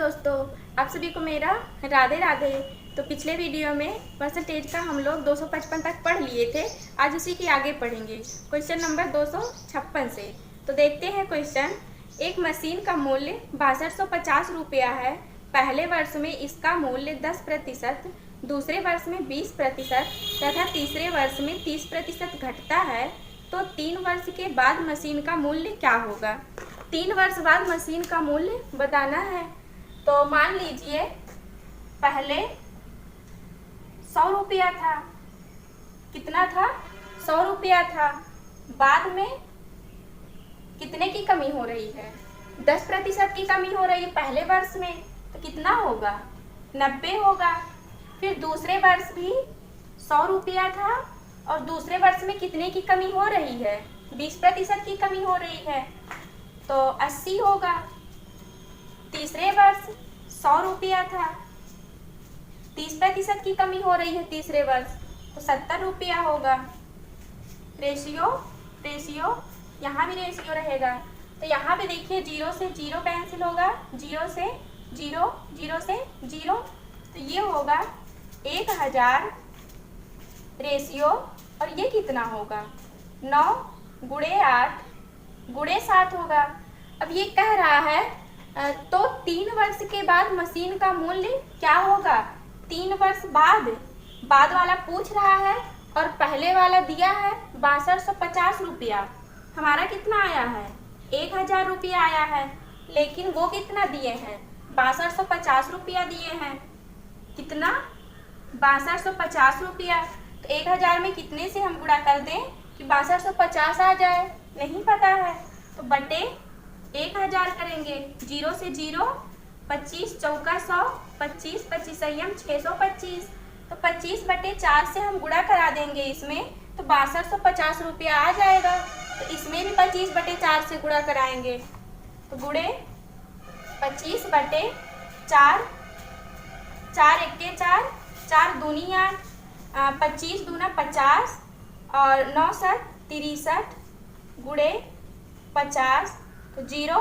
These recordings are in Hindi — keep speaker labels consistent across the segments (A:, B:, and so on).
A: दोस्तों, आप सभी को मेरा राधे राधे। तो पिछले वीडियो में परसेंटेज का हम लोग 255 तक पढ़ लिए थे। आज उसी की आगे पढ़ेंगे क्वेश्चन नंबर 256 से। तो देखते हैं क्वेश्चन। एक मशीन का मूल्य 6250 रुपया है। पहले वर्ष में इसका मूल्य 10%, दूसरे वर्ष में 20% तथा तीसरे वर्ष में 30% घटता है। तो 3 वर्ष के बाद मशीन का मूल्य क्या होगा? 3 वर्ष बाद मशीन का मूल्य बताना है। तो मान लीजिए पहले 100 रुपया था। कितना था? 100 रुपया था। बाद में कितने की कमी हो रही है? 10% की कमी हो रही है पहले वर्ष में। तो कितना होगा? 90 होगा। फिर दूसरे वर्ष भी 100 रुपया था और दूसरे वर्ष में कितने की कमी हो रही है? 20% की कमी हो रही है, तो 80 होगा। तीसरे वर्ष 100 रुपया था, 30% की कमी हो रही है तीसरे वर्ष, तो 70 रुपया होगा। रेशियो यहाँ भी रेशियो रहेगा। तो यहाँ पे देखिए 0 से 0 कैंसिल होगा, 0 से 0, 0 से 0, तो ये होगा 1000 रेशियो। और ये कितना होगा? 9 × 8 × 7 होगा। अब ये कह रहा है तो 3 वर्ष के बाद मशीन का मूल्य क्या होगा? 3 वर्ष बाद वाला पूछ रहा है और पहले वाला दिया है 6250 रुपया। हमारा कितना आया है? 1000 रुपया आया है, लेकिन वो कितना दिए हैं? 6250 रुपया दिए हैं। कितना? 6250 रुपया। तो 1000 में कितने से हम गुणा कर दें कि 6250 आ जाए? नहीं पता है, तो बटे 1000 करेंगे। 0 से 0, 25 चौका 100, 25 25 संयम 625। तो 25 बटे 4 से हम गुणा करा देंगे इसमें, तो 6250 रुपया आ जाएगा। तो इसमें भी 25 बटे 4 से गुणा कराएंगे, तो गुणे 25 बटे 4, 4 1 4, 4 दूनी 8, 25 दूना 50 और 9 7 63 गुणे 50, तो 0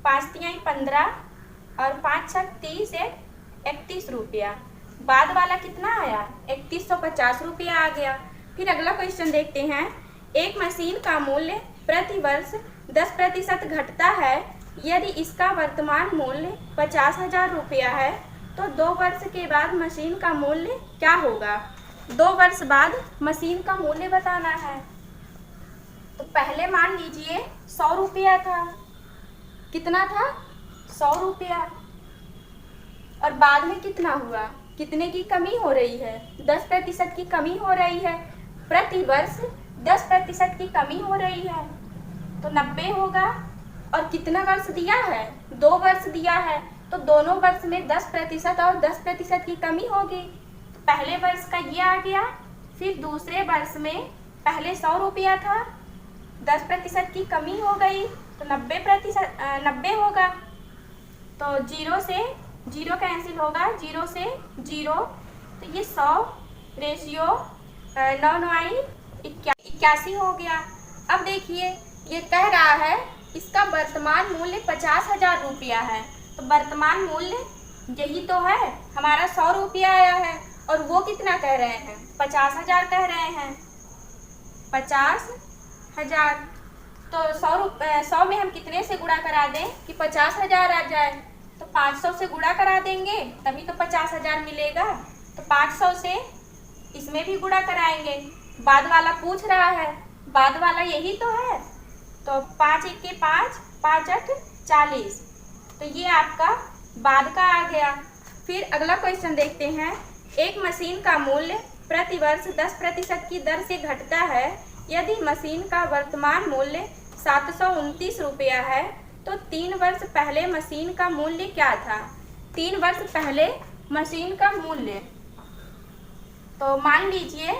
A: 5 3 15 और 5 6 30 31 रुपया। बाद वाला कितना आया? 3150 रुपया आ गया। फिर अगला क्वेश्चन देखते हैं। एक मशीन का मूल्य प्रति वर्ष 10% घटता है। यदि इसका वर्तमान मूल्य 50,000 रुपया है तो 2 वर्ष के बाद मशीन का मूल्य क्या होगा? 2 वर्ष बाद मशीन का मूल्य बताना है। तो पहले मान लीजिए 100 रुपया था। कितना था? 100 रुपया। और बाद में कितना हुआ? कितने की कमी हो रही है? 10% की कमी हो रही है। प्रति वर्ष 10% की कमी हो रही है, तो 90 होगा। और कितना वर्ष दिया है? 2 वर्ष दिया है, तो दोनों वर्ष में 10% और 10% की कमी होगी। तो पहले वर्ष का ये आ गया। फिर दूसरे वर्ष में पहले 100 रुपया था, 10% की कमी हो गई, तो 90 होगा। तो 0 से 0 कैंसिल होगा, 0 से 0, तो ये 100 रेशियो 9 9 81 हो गया। अब देखिए ये कह रहा है इसका वर्तमान मूल्य 50,000 रुपया है। तो वर्तमान मूल्य यही तो है, हमारा 100 रुपया आया है और वो कितना कह रहे हैं? 50,000 कह रहे हैं। 50,000, तो 100 में हम कितने से गुणा करा दें कि 50,000 आ जाए? तो 500 से गुणा करा देंगे, तभी तो 50,000 मिलेगा। तो 500 से इसमें भी गुणा कराएंगे। बाद वाला पूछ रहा है, बाद वाला यही तो है। तो 5 1 5, 5 8 40, तो ये आपका बाद का आ गया। फिर अगला क्वेश्चन देखते हैं। एक मशीन का मूल्य प्रति वर्ष 10% की दर से घटता है। यदि मशीन का वर्तमान मूल्य 729 रुपया है तो 3 वर्ष पहले मशीन का मूल्य क्या था? 3 वर्ष पहले मशीन का मूल्य, तो मान लीजिए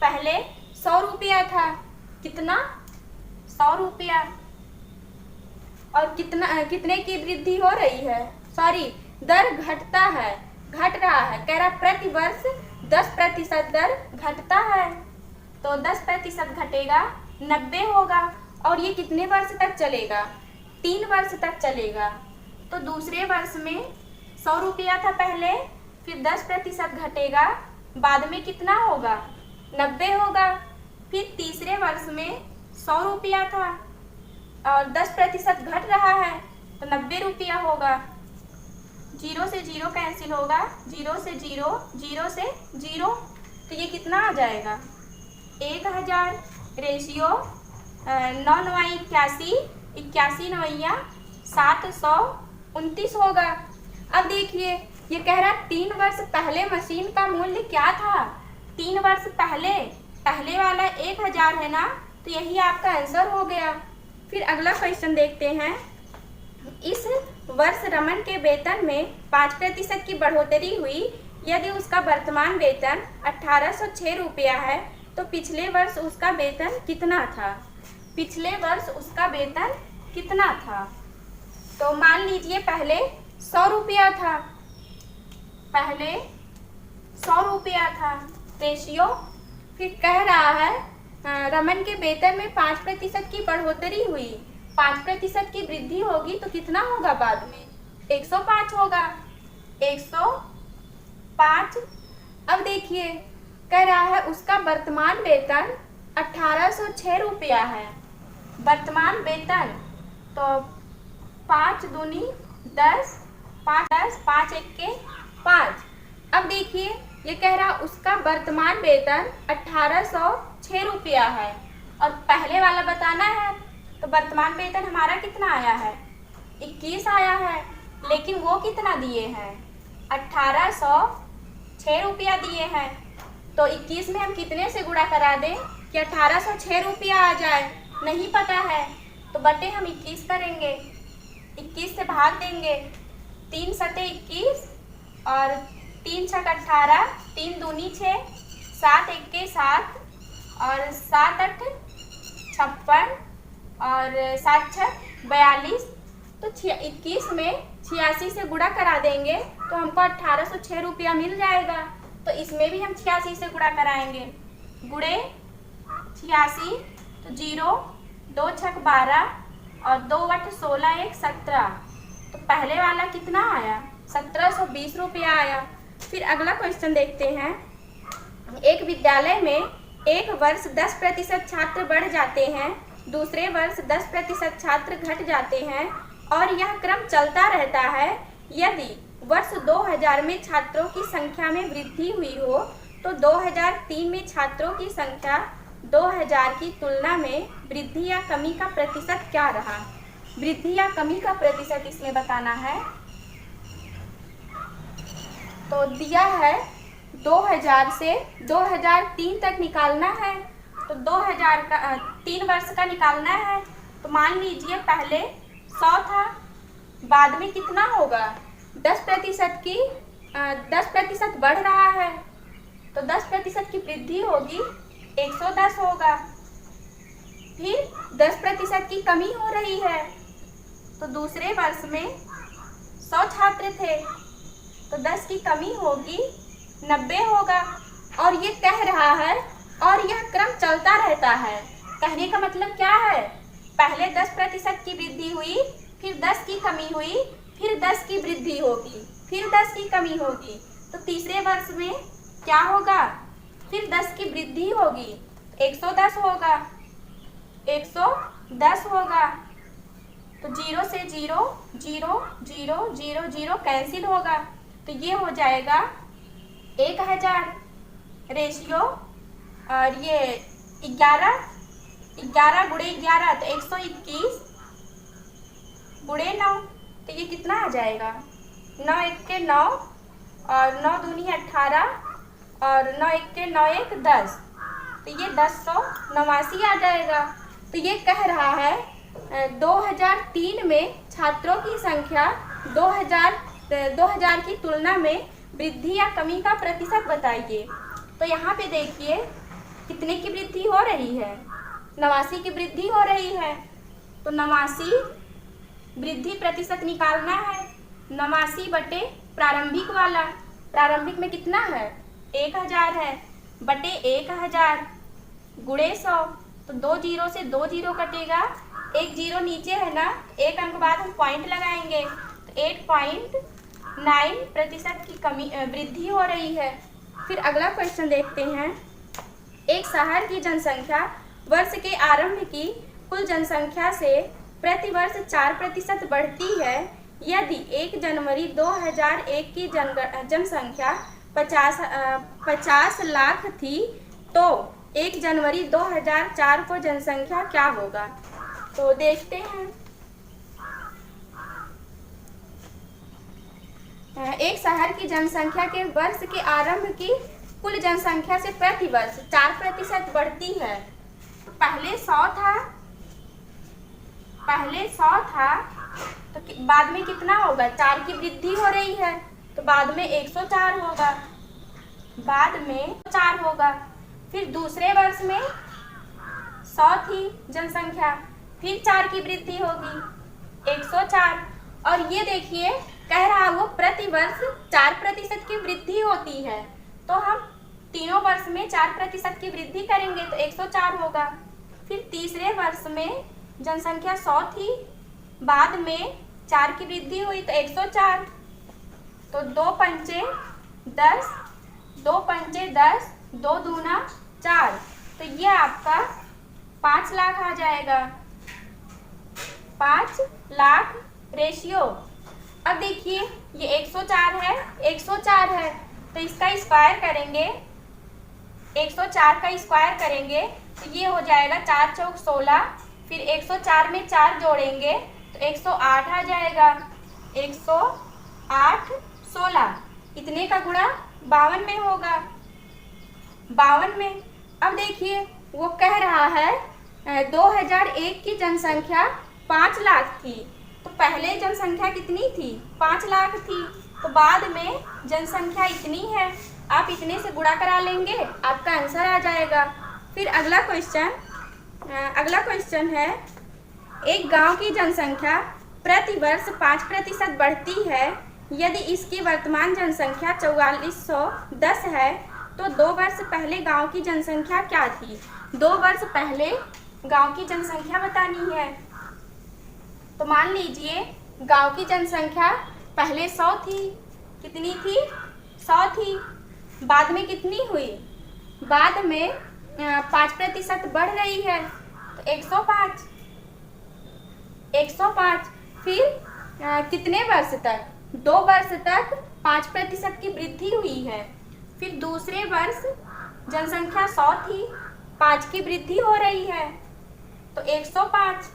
A: पहले 100 रुपया था। कितना? 100 रुपया। और कितने की वृद्धि हो रही है? दर घटता है, घट रहा है। कह रहा प्रति वर्ष 10% दर घटता है, तो 10% घटेगा, 90 होगा। और ये कितने वर्ष तक चलेगा? 3 वर्ष तक चलेगा। तो दूसरे वर्ष में 100 रुपया था पहले, फिर 10% घटेगा, बाद में कितना होगा? 90 होगा। फिर तीसरे वर्ष में 100 रुपया था और 10% घट रहा है तो 90 रुपया होगा। 0 से 0 कैंसिल होगा, 0 से 0, 0 से 0, तो ये कितना आ जाएगा? 1000। रेशियो 9 9 81, 81 9 729 होगा। अब देखिए ये कह रहा 3 वर्ष पहले मशीन का मूल्य क्या था? 3 वर्ष पहले, पहले वाला 1000 है ना, तो यही आपका आंसर हो गया। फिर अगला क्वेश्चन देखते हैं। इस वर्ष रमन के वेतन में 5% की बढ़ोतरी हुई। यदि उसका वर्तमान वेतन 1806 रुपया है तो पिछले वर्ष उसका वेतन कितना था? पिछले वर्ष उसका वेतन कितना था? तो मान लीजिए पहले 100 रुपया था, पहले 100 रुपया था। रेशियो फिर कह रहा है रमन के वेतन में 5% की बढ़ोतरी हुई, 5% की वृद्धि होगी तो कितना होगा बाद में? 105 होगा, 105। अब देखिए कह रहा है उसका वर्तमान वेतन 1806 रुपया है। वर्तमान वेतन तो 5 दूनी 10, 5 10, 5 1 के 5। अब देखिए ये कह रहा उसका वर्तमान वेतन 1806 रुपया है और पहले वाला बताना है, तो वर्तमान वेतन हमारा कितना आया है? 21 आया है, लेकिन वो कितना दिए हैं? 1806 रुपया दिए हैं। तो 21 में हम कितने से गुणा करा दें कि 1806 रुपया आ जाए? नहीं पता है, तो बटे हम 21 करेंगे, 21 से भाग देंगे। 3 सते 21 और 3 छक 18, 3 दूनी 6, 7 1 के 7 और 7 8 56 और 7 6 42। तो 21 में 86 से गुणा करा देंगे तो हमको 1806 रुपया मिल जाएगा। तो इसमें भी हम 86 से गुणा कराएंगे, गुणे 86 तो 0, 2 छक 12 और 2 8 16 1 17। तो पहले वाला कितना आया? 1720 रुपया आया। फिर अगला क्वेश्चन देखते हैं। एक विद्यालय में एक वर्ष 10% छात्र बढ़ जाते हैं, दूसरे वर्ष 10% छात्र घट जाते हैं और यह क्रम चलता रहता है। यदि वर्ष 2000 में छात्रों की संख्या में वृद्धि हुई हो तो 2003 में छात्रों की संख्या 2000 की तुलना में वृद्धि या कमी का प्रतिशत क्या रहा? वृद्धि या कमी का प्रतिशत इसमें बताना है। तो दिया है 2000 से 2003 तक निकालना है, तो 2000 का 3 वर्ष का निकालना है। तो मान लीजिए पहले 100 था, बाद में कितना होगा? 10% बढ़ रहा है तो 10% की वृद्धि होगी, 110 होगा। फिर 10% की कमी हो रही है तो दूसरे वर्ष में 100 छात्र थे तो 10 की कमी होगी, 90 होगा। और ये कह रहा है और यह क्रम चलता रहता है। कहने का मतलब क्या है? पहले 10% की वृद्धि हुई, फिर 10 की कमी हुई, फिर 10 की वृद्धि होगी, फिर 10 की कमी होगी। तो तीसरे वर्ष में क्या होगा? फिर 10 की वृद्धि होगी, 110 होगा, 110 होगा। तो 0 से 0, 0 0 0 0 कैंसिल होगा, तो ये हो जाएगा 1000। रेशियो और ये 11 गुणे 11 तो 121 गुणे 9, तो ये कितना आ जाएगा? 9 1 के 9 और 9 दूनी 18 और 9 1 के 9 1 10, तो ये 1089 आ जाएगा। तो ये कह रहा है 2003 में छात्रों की संख्या 2000 की तुलना में वृद्धि या कमी का प्रतिशत बताइए। तो यहाँ पे देखिए कितने की वृद्धि हो रही है? 89 की वृद्धि हो रही है। तो 89 वृद्धि प्रतिशत निकालना है। 89 बटे प्रारंभिक वाला, प्रारंभिक में कितना है? 1000 है, बटे 1000 गुणे 100, तो 2 0 से 2 0 कटेगा, 1 0 नीचे है ना, एक अंक बाद हम पॉइंट लगाएंगे तो 9% की कमी वृद्धि हो रही है। फिर अगला क्वेश्चन देखते हैं। एक शहर की जनसंख्या वर्ष के आरंभ की कुल जनसंख्या से प्रतिवर्ष 4% बढ़ती है। यदि 1 जनवरी 2001 की जनसंख्या 50 लाख थी तो 1 जनवरी 2004 को जनसंख्या क्या होगा? तो देखते हैं। एक शहर की जनसंख्या के वर्ष के आरंभ की कुल जनसंख्या से प्रतिवर्ष 4% बढ़ती है। तो पहले 100 था तो बाद में कितना होगा? 4 की वृद्धि हो रही है तो बाद में 104 होगा, बाद में 4 होगा। फिर दूसरे वर्ष में 100 थी जनसंख्या, फिर 4 की वृद्धि होगी 104। और ये देखिए कह रहा वो प्रतिवर्ष 4% की वृद्धि होती है, तो हम तीनों वर्ष में 4% की वृद्धि करेंगे तो 104 होगा। फिर तीसरे वर्ष में जनसंख्या 100 थी, बाद में 4 की वृद्धि हुई तो 104। तो 2 पंचे 10, 2 पंचे 10, 2 दूना 4, तो ये आपका 5 लाख आ जाएगा। 5 लाख रेशियो। अब देखिए ये 104 है, 104 है तो इसका स्क्वायर करेंगे, 104 का स्क्वायर करेंगे तो ये हो जाएगा 4 चौक 16। फिर 104 में 4 जोड़ेंगे तो 108 आ जाएगा। 108 16 इतने का गुणा 52 में होगा, 52 में। अब देखिए वो कह रहा है 2001 की जनसंख्या 5 लाख थी, तो पहले जनसंख्या कितनी थी? 5 लाख थी, तो बाद में जनसंख्या इतनी है, आप इतने से गुणा करा लेंगे आपका आंसर आ जाएगा। फिर अगला क्वेश्चन है। एक गांव की जनसंख्या प्रतिवर्ष 5% बढ़ती है। यदि इसकी वर्तमान जनसंख्या 4410 है तो 2 वर्ष पहले गांव की जनसंख्या क्या थी? 2 वर्ष पहले गांव की जनसंख्या बतानी है। तो मान लीजिए गांव की जनसंख्या पहले 100 थी, कितनी थी? 100 थी, बाद में कितनी हुई? बाद में 5% बढ़ रही है तो 105, 105। फिर कितने वर्ष तक? 2 वर्ष तक 5% की वृद्धि हुई है। फिर दूसरे वर्ष जनसंख्या 100 थी, 5 की वृद्धि हो रही है तो 105।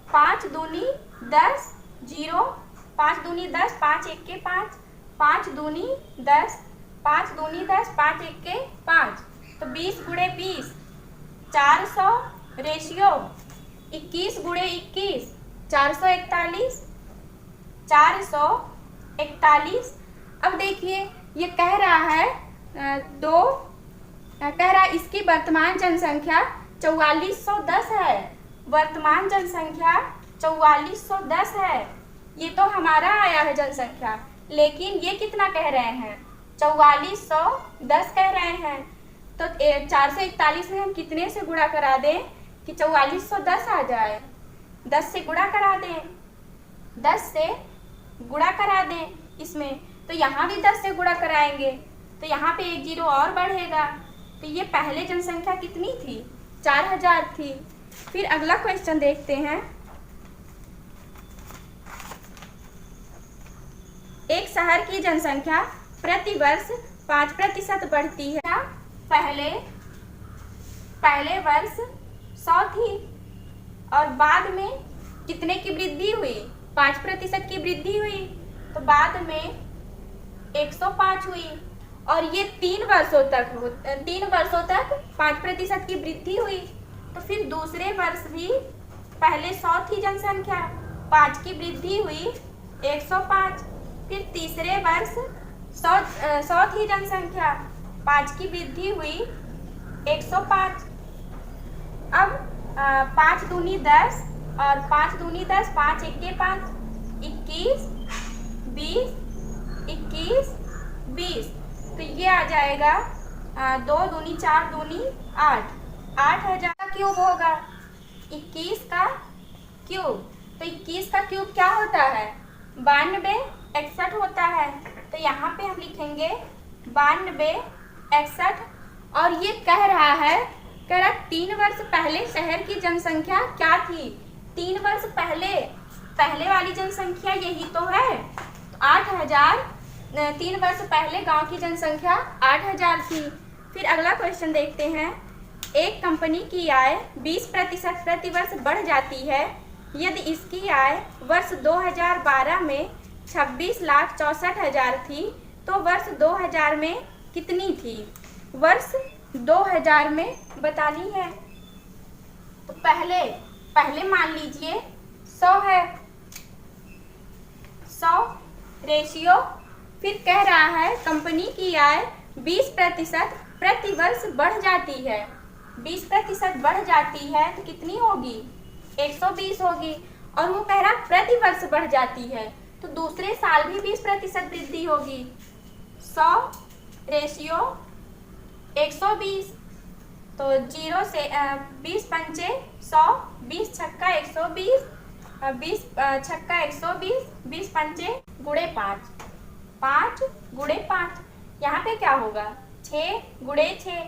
A: 5 दूनी 10, 0, 5 दूनी 10, 5 एक के 5, 5 दूनी 10, 5 दूनी 10, 5 एक के 5, तो 20 गुणे 20 400 रेशियो। 21 गुणे 21 441, 441। अब देखिए ये कह रहा है इसकी वर्तमान जनसंख्या 4410 है, वर्तमान जनसंख्या 4410 है। ये तो हमारा आया है जनसंख्या, लेकिन ये कितना कह रहे हैं? 4410 कह रहे हैं। तो 441 में हम कितने से गुणा करा दें कि 4410 आ जाए? 10 से गुणा करा दें, 10 से गुणा करा दें इसमें, तो यहाँ भी 10 से गुणा कराएंगे तो यहाँ पे 1 जीरो और बढ़ेगा। तो ये पहले जनसंख्या कितनी थी? 4000 थी। फिर अगला क्वेश्चन देखते हैं। एक शहर की जनसंख्या प्रतिवर्ष 5% बढ़ती है। पहले वर्ष 100 थी और बाद में कितने की वृद्धि हुई? 5% की वृद्धि हुई, तो बाद में 105 हुई। और ये 3 वर्षों तक 5% की वृद्धि हुई। तो फिर दूसरे वर्ष भी पहले 100 थी जनसंख्या, 5 की वृद्धि हुई 105। फिर तीसरे वर्ष 100 थी जनसंख्या, 5 की वृद्धि हुई 105। अब 5 दूनी 10 और 5 दूनी 10, 5 एक के 5, 21, 20, 21, 20। तो ये आ जाएगा 2 दूनी 4 दूनी 8, 8000 का क्यूब होगा। 21 का क्यूब, तो 21 का क्यूब क्या होता है? 92 61 होता है। तो यहाँ पे हम लिखेंगे 92 61। और ये कह रहा है 3 वर्ष पहले शहर की जनसंख्या क्या थी। 3 वर्ष पहले वाली जनसंख्या यही तो है 8000। 3 वर्ष पहले गांव की जनसंख्या 8000 थी। फिर अगला क्वेश्चन देखते हैं। एक कंपनी की आय 20% प्रति वर्ष बढ़ जाती है यदि इसकी आय वर्ष 2012 में 26,64,000 थी तो वर्ष 2000 में कितनी थी। वर्ष 2000 में बतानी है। तो पहले मान लीजिए 100 है, 100 रेशियो। फिर कह रहा है कंपनी की आय 20% प्रति वर्ष बढ़ जाती है। 20% बढ़ जाती है तो कितनी होगी 120 होगी। और वो कह रहा प्रति वर्ष बढ़ जाती है तो दूसरे साल भी 20% वृद्धि होगी। 100 रेशियो 120। तो 0 से 20 पंचे 100, 20 छक्का 120, 20 छक्का 120, 20 पंचे गुणे 5, 5 गुणे 5। यहाँ पे क्या होगा 6 गुणे 6।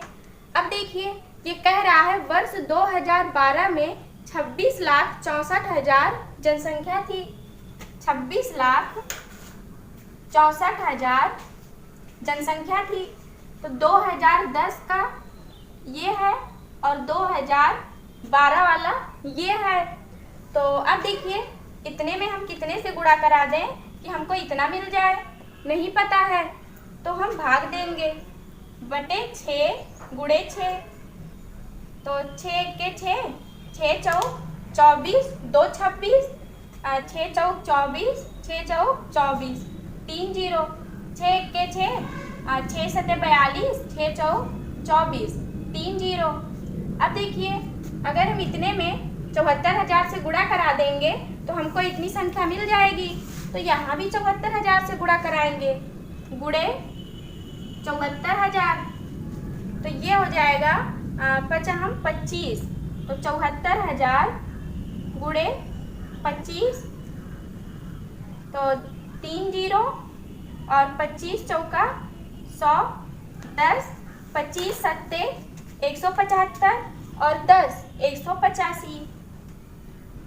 A: अब देखिए ये कह रहा है वर्ष 2012 में 26,64,000 जनसंख्या थी। 26,64,000 जनसंख्या थी। तो 2010 का ये है और 2012 वाला ये है। तो अब देखिए इतने में हम कितने से गुणा करा दें कि हमको इतना मिल जाए। नहीं पता है तो हम भाग देंगे बटे 6 गुणे 6। तो 6 के 6, 6 चौक 24, 2 26, 6 चौक 24, 6 चौक 24, 3 0, 6 के 6, 6 सते 42, 6 चौक 24, 3 0। अब देखिए अगर हम इतने में 74,000 से गुणा करा देंगे तो हमको इतनी संख्या मिल जाएगी। तो यहाँ भी 74,000 से गुणा कराएंगे गुणे 74,000। तो ये हो जाएगा 25। तो 74,000 गुणे 25। तो 3 0 और 25 चौका 100, 10, 25 सत्ते 175 और 10 185।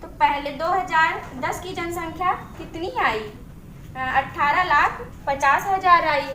A: तो पहले 2010 की जनसंख्या कितनी आई 18,50,000 आई।